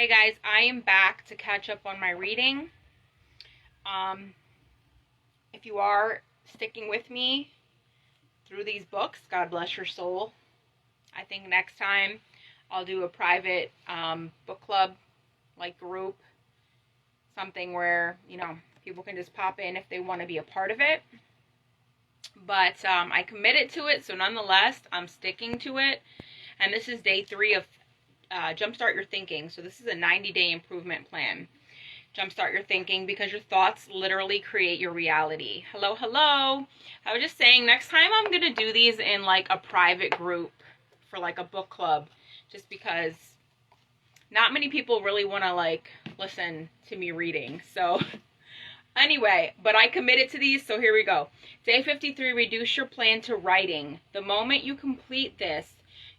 Hey guys, I am back to catch up on my reading. If you are sticking with me through these books, God bless your soul. I think next time I'll do a private book club, like group, something where, people can just pop in if they want to be a part of it. But I committed to it, so nonetheless, I'm sticking to it. And this is day 3 of JumpStart Your Thinking. So this is a 90-day improvement plan. Jumpstart your thinking, because your thoughts literally create your reality. Hello, hello. I was just saying, next time I'm going to do these in like a private group for like a book club, just because not many people really want to like listen to me reading. So anyway, but I committed to these, so here we go. Day 53, reduce your plan to writing. The moment you complete this,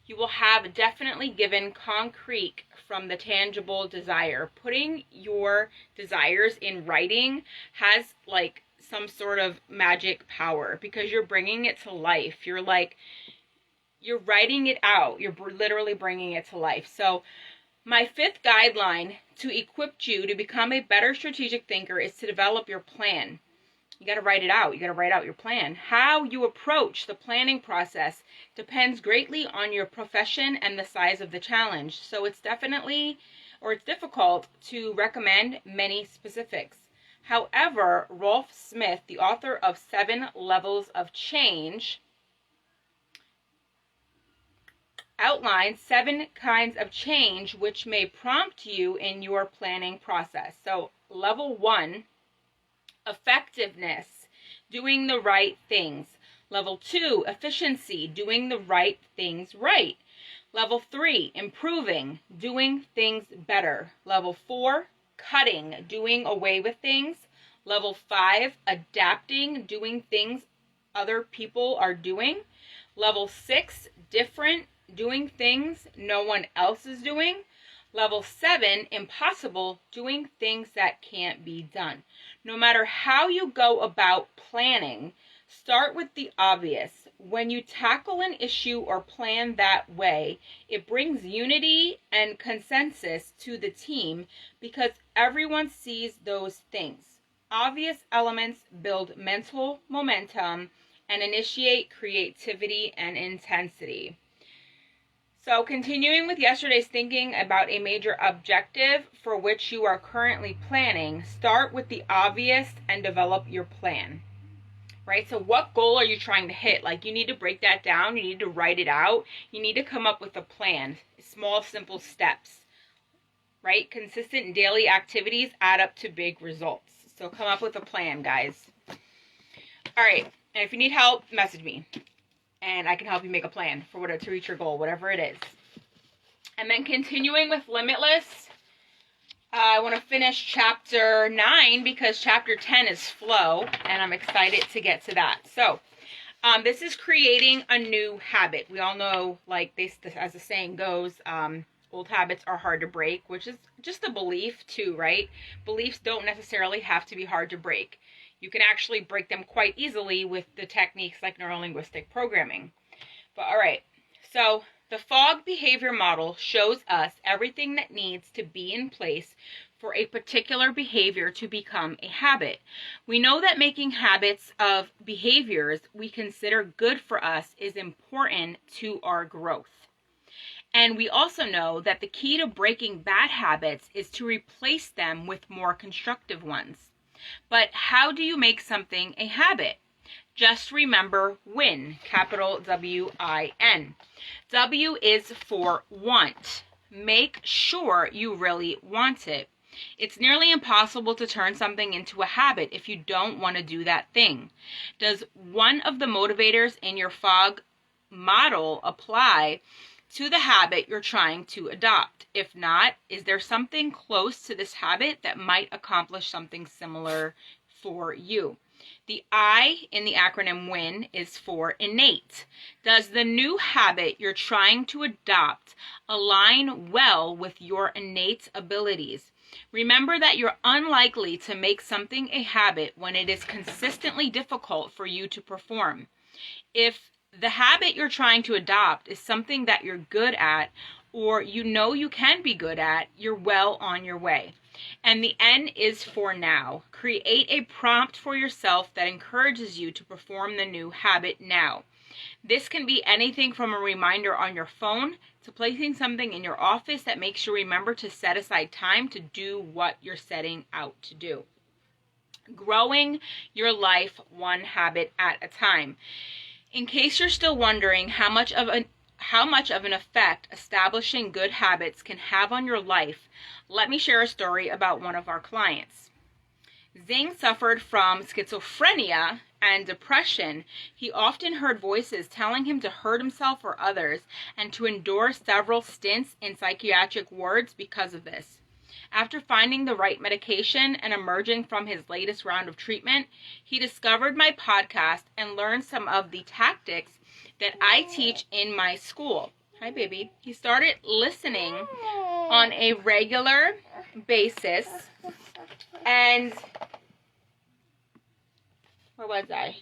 you will have definitely given concrete from the tangible desire. Putting your desires in writing has like some sort of magic power, because you're bringing it to life. You're writing it out. You're literally bringing it to life. So my 5th guideline to equip you to become a better strategic thinker is to develop your plan. You got to write it out. You got to write out your plan. How you approach the planning process depends greatly on your profession and the size of the challenge. So it's difficult to recommend many specifics. However, Rolf Smith, the author of 7 Levels of Change, outlines 7 kinds of change which may prompt you in your planning process. So level 1, effectiveness, doing the right things. Level 2, efficiency, doing the right things right. Level 3, improving, doing things better. Level 4, cutting, doing away with things. Level 5, adapting, doing things other people are doing. Level 6, different, doing things no one else is doing. Level 7, impossible, doing things that can't be done. No matter how you go about planning, start with the obvious. When you tackle an issue or plan that way, it brings unity and consensus to the team, because everyone sees those things. Obvious elements build mental momentum and initiate creativity and intensity. So continuing with yesterday's thinking about a major objective for which you are currently planning, start with the obvious and develop your plan, right? So what goal are you trying to hit? Like, you need to break that down. You need to write it out. You need to come up with a plan, small, simple steps, right? Consistent daily activities add up to big results. So come up with a plan, guys. All right. And if you need help, message me, and I can help you make a plan for to reach your goal, whatever it is. And then continuing with Limitless, I want to finish chapter 9, because chapter 10 is flow, and I'm excited to get to that. So this is creating a new habit. We all know, like this, as the saying goes, old habits are hard to break, which is just a belief too, right? Beliefs don't necessarily have to be hard to break. You can actually break them quite easily with the techniques like neurolinguistic programming. But all right, so the FOG behavior model shows us everything that needs to be in place for a particular behavior to become a habit. We know that making habits of behaviors we consider good for us is important to our growth. And we also know that the key to breaking bad habits is to replace them with more constructive ones. But how do you make something a habit? Just remember WIN, capital W-I-N. W is for want. Make sure you really want it. It's nearly impossible to turn something into a habit if you don't want to do that thing. Does one of the motivators in your FOG model apply to the habit you're trying to adopt? If not, is there something close to this habit that might accomplish something similar for you? The I in the acronym WIN is for innate. Does the new habit you're trying to adopt align well with your innate abilities? Remember that you're unlikely to make something a habit when it is consistently difficult for you to perform. If the habit you're trying to adopt is something that you're good at, or you know you can be good at, you're well on your way. And the N is for now. Create a prompt for yourself that encourages you to perform the new habit now. This can be anything from a reminder on your phone to placing something in your office that makes you remember to set aside time to do what you're setting out to do. Growing your life one habit at a time. In case you're still wondering how much of an effect establishing good habits can have on your life, let me share a story about one of our clients. Zing suffered from schizophrenia and depression. He often heard voices telling him to hurt himself or others and to endure several stints in psychiatric wards because of this. After finding the right medication and emerging from his latest round of treatment, he discovered my podcast and learned some of the tactics that I teach in my school. Hi, baby. He started listening on a regular basis and where was I?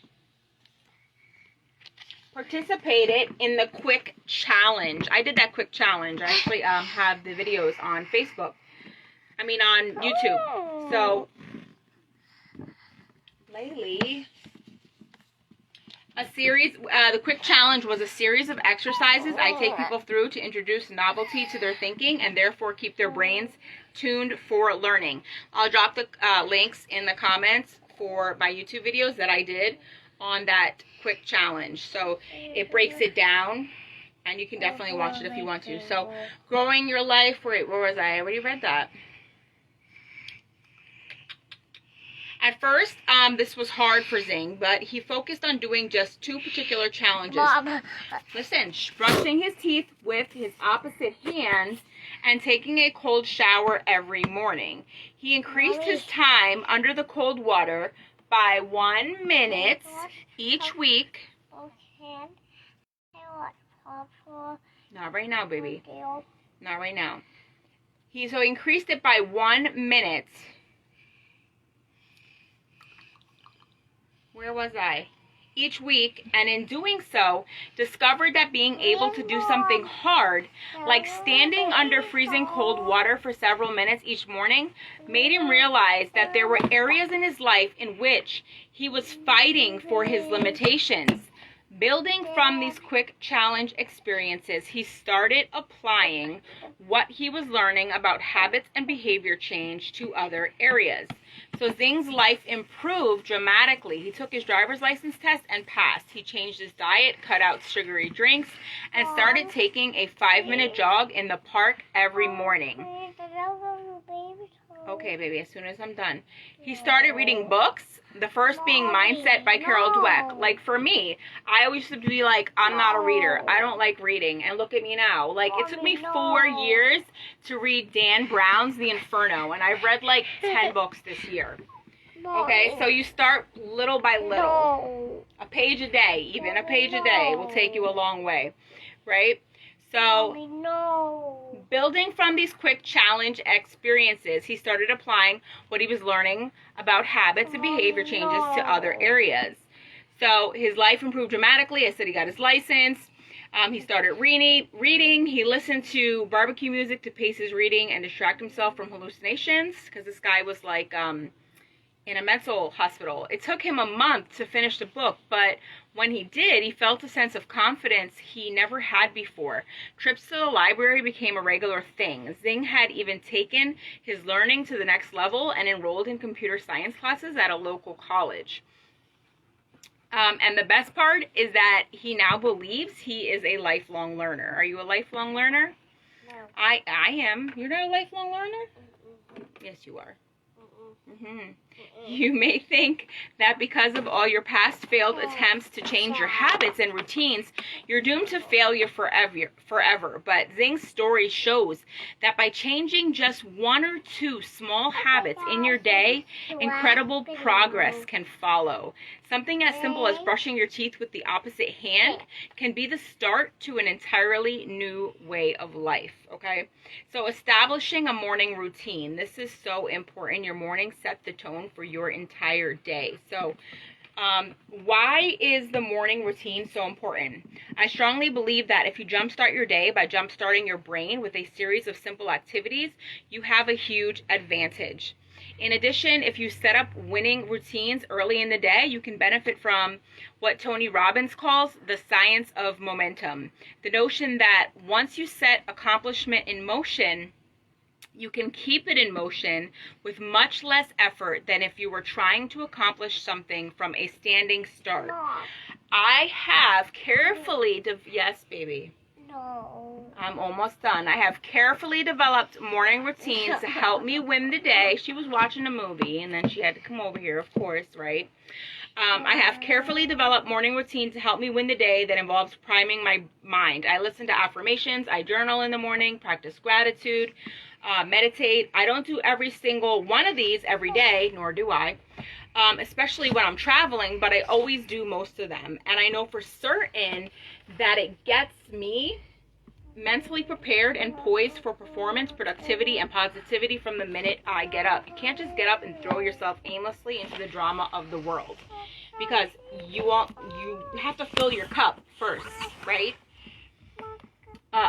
Participated in the quick challenge. I did that quick challenge. I actually have the videos on Facebook. On YouTube. So, lately, the quick challenge was a series of exercises I take people through to introduce novelty to their thinking and therefore keep their brains tuned for learning. I'll drop the links in the comments for my YouTube videos that I did on that quick challenge. So it breaks it down and you can definitely watch it if you want to. So growing your life, wait, where was I? I already read that. At first, this was hard for Zing, but he focused on doing just 2 particular challenges. Mom. Listen, brushing his teeth with his opposite hand and taking a cold shower every morning. He increased his time under the cold water by 1 minute each week. Not right now, baby. Not right now. He increased it by 1 minute. Where was I? Each week, and in doing so, discovered that being able to do something hard, like standing under freezing cold water for several minutes each morning, made him realize that there were areas in his life in which he was fighting for his limitations. Building from these quick challenge experiences, he started applying what he was learning about habits and behavior change to other areas. So Zing's life improved dramatically. He took his driver's license test and passed. He changed his diet, cut out sugary drinks, and started taking a 5-minute jog in the park every morning. Okay, baby, as soon as I'm done. He started reading books, the first being Mindset by Carol Dweck. Like, for me, I always used to be like, I'm not a reader. I don't like reading. And look at me now. Like, it took me 4 years to read Dan Brown's The Inferno, and I've read like 10 books this year. Okay, so you start little by little. A page a day, even a page a day will take you a long way, right? So, building from these quick challenge experiences, he started applying what he was learning about habits and behavior changes to other areas. So, his life improved dramatically. I said he got his license. He started reading. He listened to barbecue music to pace his reading and distract himself from hallucinations, because this guy was like in a mental hospital. It took him a month to finish the book, but when he did, he felt a sense of confidence he never had before. Trips to the library became a regular thing. Zing had even taken his learning to the next level and enrolled in computer science classes at a local college. And the best part is that he now believes he is a lifelong learner. Are you a lifelong learner? No. I am. You're not a lifelong learner? Yes, you are. You may think that because of all your past failed attempts to change your habits and routines, you're doomed to failure forever. But Zing's story shows that by changing just 1 or 2 small habits in your day, incredible progress can follow. Something as simple as brushing your teeth with the opposite hand can be the start to an entirely new way of life, okay? So establishing a morning routine. This is so important. Your morning set the tone for your entire day. So Why is the morning routine so important? I strongly believe that if you jumpstart your day by jumpstarting your brain with a series of simple activities, you have a huge advantage. In addition, if you set up winning routines early in the day, you can benefit from what Tony Robbins calls the science of momentum. The notion that once you set accomplishment in motion, you can keep it in motion with much less effort than if you were trying to accomplish something from a standing start. I have carefully, yes, baby. No. I'm almost done. I have carefully developed morning routines to help me win the day. She was watching a movie, and then she had to come over here, of course, right? I have carefully developed morning routines to help me win the day that involves priming my mind. I listen to affirmations. I journal in the morning, practice gratitude, meditate. I don't do every single one of these every day, nor do I, especially when I'm traveling, but I always do most of them. And I know for certain that it gets me mentally prepared and poised for performance, productivity, and positivity from the minute I get up. You can't just get up and throw yourself aimlessly into the drama of the world, because you have to fill your cup first, right?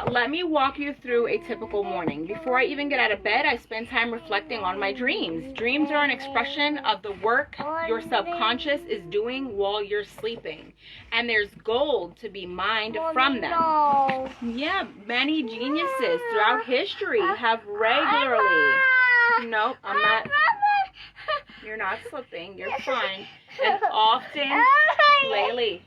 Let me walk you through a typical morning. Before I even get out of bed, I spend time reflecting on my dreams. Dreams are an expression of the work your subconscious is doing while you're sleeping. And there's gold to be mined from them. Yeah, many geniuses throughout history have regularly... Nope, I'm not... You're not slipping. You're fine. And often... Laylee.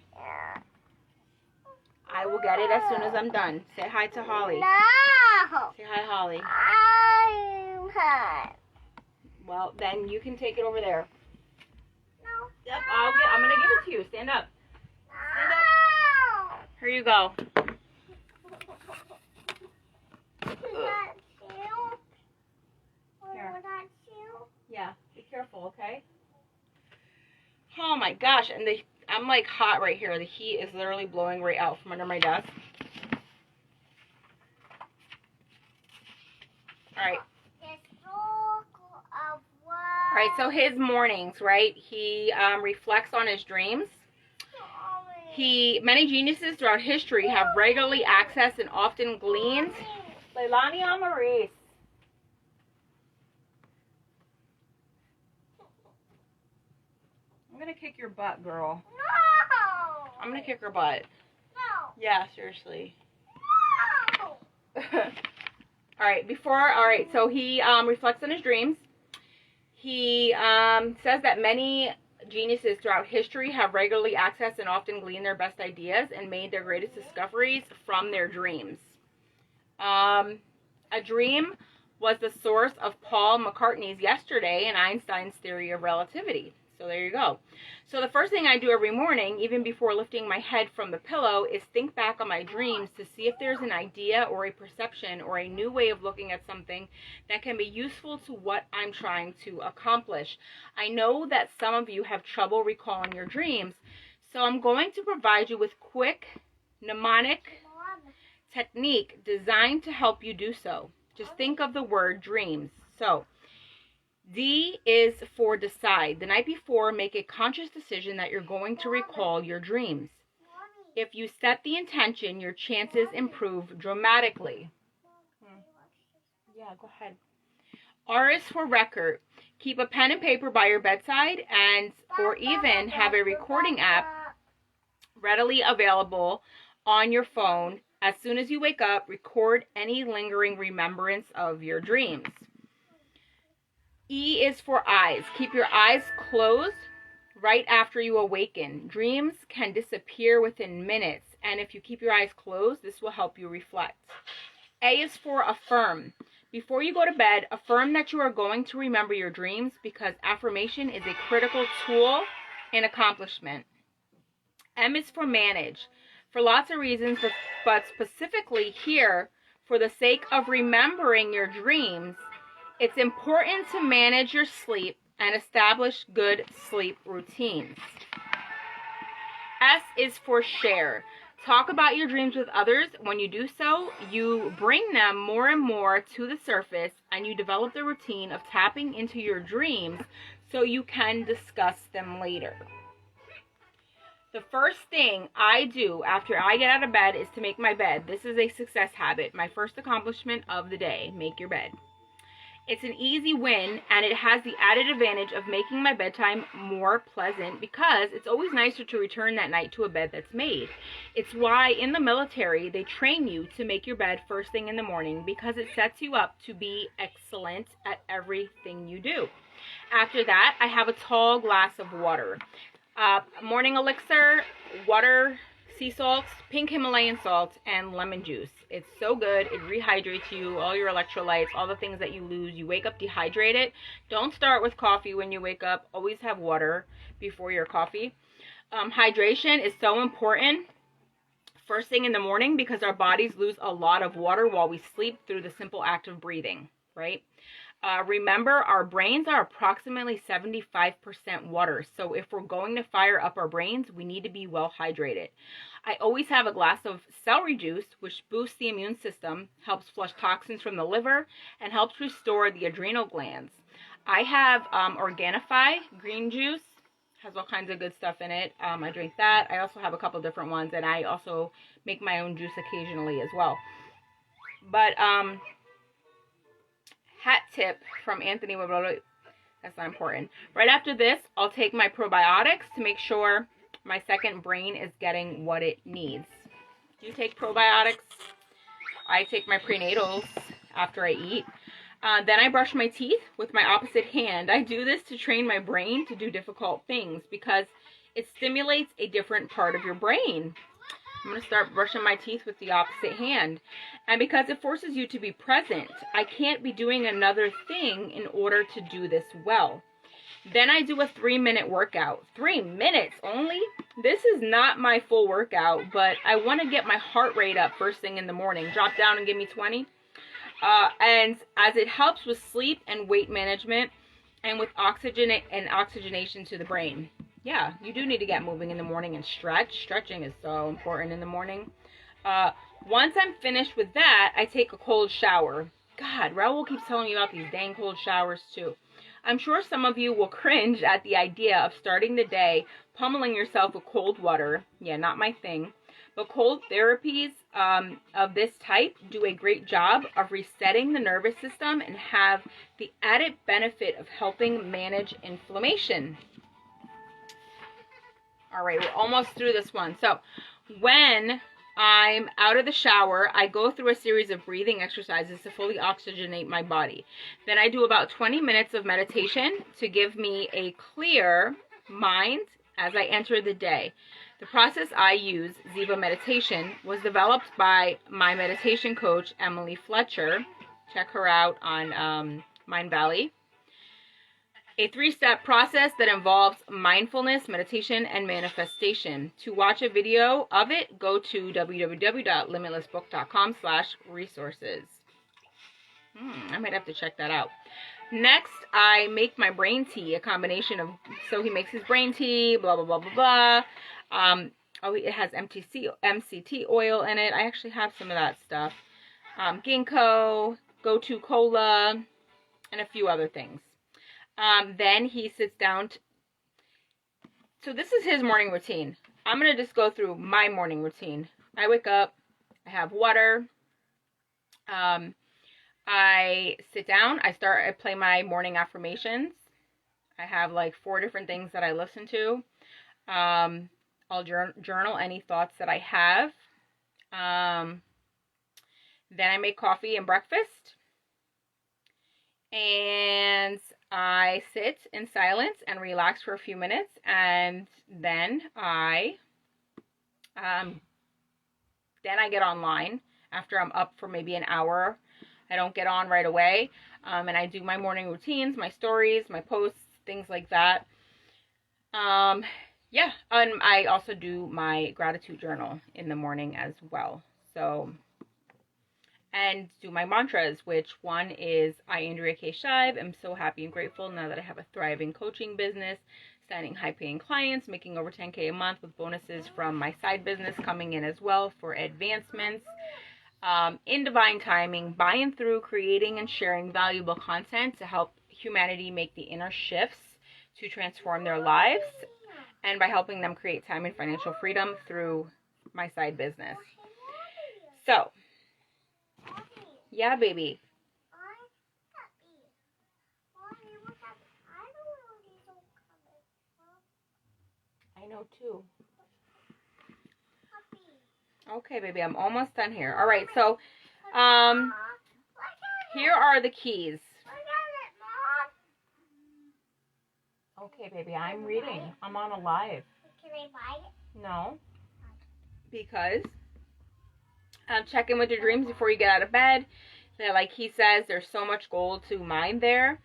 I will get it as soon as I'm done. Say hi to Holly. No. Say hi, Holly. I'm hot. Well, then you can take it over there. No. Yep, I'm going to give it to you. Stand up. Stand up. Here you go. Here. Yeah, be careful, okay? Oh my gosh, and I'm like hot right here. The heat is literally blowing right out from under my desk. Alright. Alright, so his mornings, right? He reflects on his dreams. Many geniuses throughout history have regularly accessed and often gleaned. Leilani and Maurice. I'm going to kick your butt, girl. No. I'm going to kick her butt. No. Yeah, seriously. No. Alright, so he reflects on his dreams. He says that many geniuses throughout history have regularly accessed and often gleaned their best ideas and made their greatest discoveries from their dreams. A dream was the source of Paul McCartney's Yesterday and Einstein's theory of relativity. So there you go. So the first thing I do every morning, even before lifting my head from the pillow, is think back on my dreams to see if there's an idea or a perception or a new way of looking at something that can be useful to what I'm trying to accomplish. I know that some of you have trouble recalling your dreams, so I'm going to provide you with quick mnemonic technique designed to help you do so. Just think of the word dreams. So D is for decide. The night before, make a conscious decision that you're going to recall your dreams. If you set the intention, your chances improve dramatically. Yeah, go ahead. R is for record. Keep a pen and paper by your bedside or even have a recording app readily available on your phone. As soon as you wake up, record any lingering remembrance of your dreams. E is for eyes. Keep your eyes closed right after you awaken. Dreams can disappear within minutes, and if you keep your eyes closed, this will help you reflect. A is for affirm. Before you go to bed, affirm that you are going to remember your dreams, because affirmation is a critical tool in accomplishment. M is for manage. For lots of reasons, but specifically here, for the sake of remembering your dreams, it's important to manage your sleep and establish good sleep routines. S is for share. Talk about your dreams with others. When you do so, you bring them more and more to the surface, and you develop the routine of tapping into your dreams so you can discuss them later. The first thing I do after I get out of bed is to make my bed. This is a success habit. My first accomplishment of the day, make your bed. It's an easy win, and it has the added advantage of making my bedtime more pleasant because it's always nicer to return that night to a bed that's made. It's why in the military they train you to make your bed first thing in the morning because it sets you up to be excellent at everything you do. After that, I have a tall glass of water. Morning elixir, water, sea salt, pink Himalayan salt, and lemon juice. It's so good. It rehydrates you, all your electrolytes, all the things that you lose. You wake up dehydrated. Don't start with coffee when you wake up. Always have water before your coffee. Hydration is so important first thing in the morning because our bodies lose a lot of water while we sleep through the simple act of breathing, right? Remember, our brains are approximately 75% water. So if we're going to fire up our brains, we need to be well hydrated. I always have a glass of celery juice, which boosts the immune system, helps flush toxins from the liver, and helps restore the adrenal glands. I have Organifi green juice. Has all kinds of good stuff in it. I drink that. I also have a couple different ones, and I also make my own juice occasionally as well. But hat tip from Anthony Wabrodo, that's not important. Right after this, I'll take my probiotics to make sure my second brain is getting what it needs. Do you take probiotics? I take my prenatals after I eat. Then I brush my teeth with my opposite hand. I do this to train my brain to do difficult things because it stimulates a different part of your brain. I'm going to start brushing my teeth with the opposite hand. And because it forces you to be present, I can't be doing another thing in order to do this well. Then I do a 3-minute workout. 3 minutes only? This is not my full workout, but I want to get my heart rate up first thing in the morning. Drop down and give me 20. And as it helps with sleep and weight management and with oxygenation to the brain. Yeah, you do need to get moving in the morning and stretch. Stretching is so important in the morning. Once I'm finished with that, I take a cold shower. God, Raul keeps telling me about these dang cold showers too. I'm sure some of you will cringe at the idea of starting the day pummeling yourself with cold water. Yeah, not my thing. But cold therapies of this type do a great job of resetting the nervous system and have the added benefit of helping manage inflammation. All right, we're almost through this one. So when I'm out of the shower, I go through a series of breathing exercises to fully oxygenate my body. Then I do about 20 minutes of meditation to give me a clear mind as I enter the day. The process I use, Ziva Meditation, was developed by my meditation coach, Emily Fletcher. Check her out on Mind Valley. A 3-step process that involves mindfulness, meditation, and manifestation. To watch a video of it, go to www.limitlessbook.com/resources. I might have to check that out. Next, I make my brain tea, a combination of, so he makes his brain tea, blah, blah, blah, blah, blah. It has MCT oil in it. I actually have some of that stuff. Ginkgo, Go-To Cola, and a few other things. Then he sits down. So this is his morning routine. I'm going to just go through my morning routine. I wake up. I have water. I sit down. I play my morning affirmations. I have like 4 different things that I listen to. I'll journal any thoughts that I have. Then I make coffee and breakfast. And I sit in silence and relax for a few minutes, and then I get online after I'm up for maybe an hour. I don't get on right away, and I do my morning routines, my stories, my posts, things like that. Yeah, and I also do my gratitude journal in the morning as well. So, and do my mantras, which one is, I, Andrea K. Shive, am so happy and grateful now that I have a thriving coaching business, signing high-paying clients, making over $10K a month with bonuses from my side business coming in as well for advancements. In divine timing, by and through creating and sharing valuable content to help humanity make the inner shifts to transform their lives. and by helping them create time and financial freedom through my side business. So, yeah, baby. I know too. Okay, baby, I'm almost done here. All right, so here are the keys. Okay, baby, I'm reading. I'm on a live. Can I buy it? No. Because check in with your dreams before you get out of bed. Like he says, there's so much gold to mine there.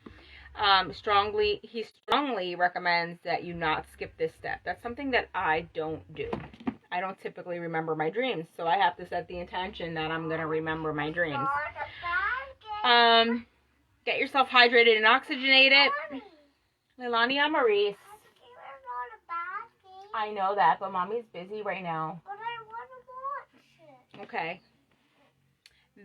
He strongly recommends that you not skip this step. That's something that I don't do. I don't typically remember my dreams, so I have to set the intention that I'm going to remember my dreams. Get yourself hydrated and oxygenated. Leilani Amaris. I know that, but mommy's busy right now. But I want to watch it. Okay.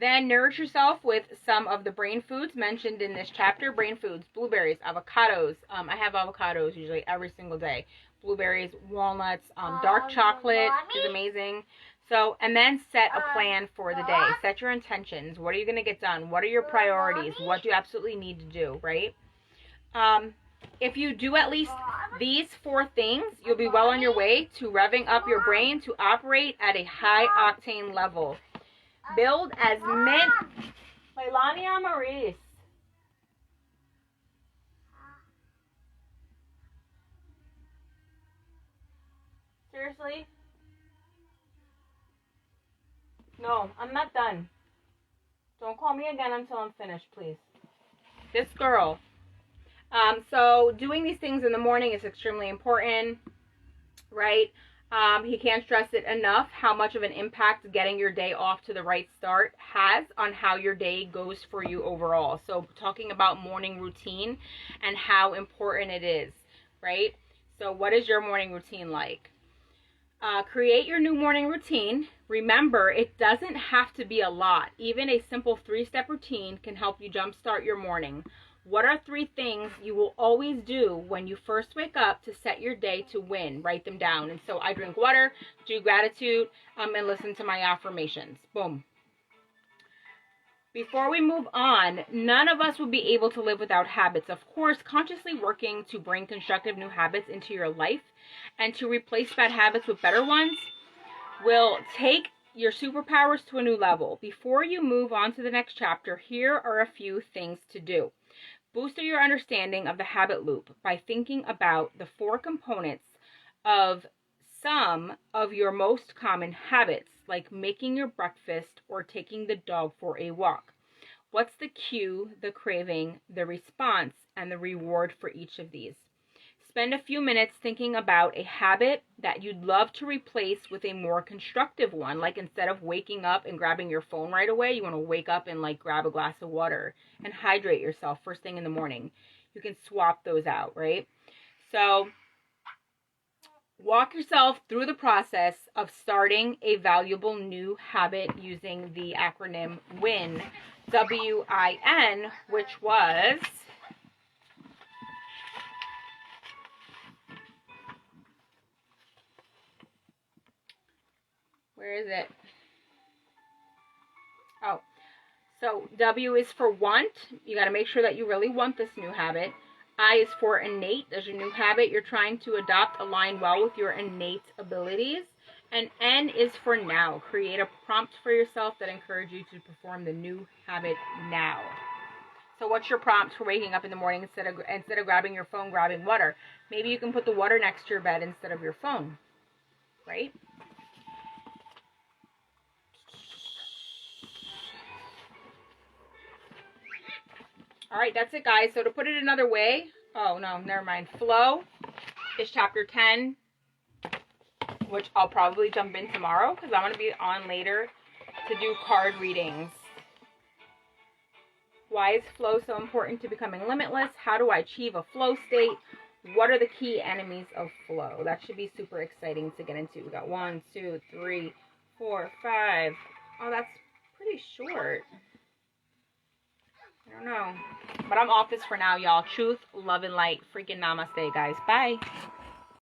Then nourish yourself with some of the brain foods mentioned in this chapter. Brain foods, blueberries, avocados. I have avocados usually every single day. Blueberries, walnuts, dark chocolate is amazing. So, and then set a plan for the day. Set your intentions. What are you going to get done? What are your priorities? What do you absolutely need to do, right? If you do at least these 4 things, you'll be well on your way to revving up your brain to operate at a high octane level. Build as many. Leilani Amaris. Seriously? No, I'm not done. Don't call me again until I'm finished, please. This girl. So doing these things in the morning is extremely important, right? He can't stress it enough how much of an impact getting your day off to the right start has on how your day goes for you overall. So talking about morning routine and how important it is, right? So what is your morning routine like? Create your new morning routine. Remember, it doesn't have to be a lot. Even a simple 3-step routine can help you jumpstart your morning. What are 3 things you will always do when you first wake up to set your day to win? Write them down. And so I drink water, do gratitude, and listen to my affirmations. Boom. Before we move on, none of us will be able to live without habits. Of course, consciously working to bring constructive new habits into your life and to replace bad habits with better ones will take your superpowers to a new level. Before you move on to the next chapter, here are a few things to do. Boost your understanding of the habit loop by thinking about the 4 components of some of your most common habits, like making your breakfast or taking the dog for a walk. What's the cue, the craving, the response, and the reward for each of these? Spend a few minutes thinking about a habit that you'd love to replace with a more constructive one. Like instead of waking up and grabbing your phone right away, you want to wake up and like grab a glass of water and hydrate yourself first thing in the morning. You can swap those out, right? So walk yourself through the process of starting a valuable new habit using the acronym WIN, W-I-N, which was... Where is it? Oh, so W is for want. You got to make sure that you really want this new habit. I is for innate. There's your new habit you're trying to adopt, align well with your innate abilities. And N is for now. Create a prompt for yourself that encourages you to perform the new habit now. So what's your prompt for waking up in the morning instead of grabbing your phone, grabbing water? Maybe you can put the water next to your bed instead of your phone, right? All right, that's it, guys. So to put it another way, oh, no, never mind. Flow is chapter 10, which I'll probably jump in tomorrow because I'm going to be on later to do card readings. Why is flow so important to becoming limitless? How do I achieve a flow state? What are the key enemies of flow? That should be super exciting to get into. We got 1, 2, 3, 4, 5. Oh, that's pretty short. I don't know. But I'm off this for now, y'all. Truth, love, and light. Freaking namaste, guys. Bye.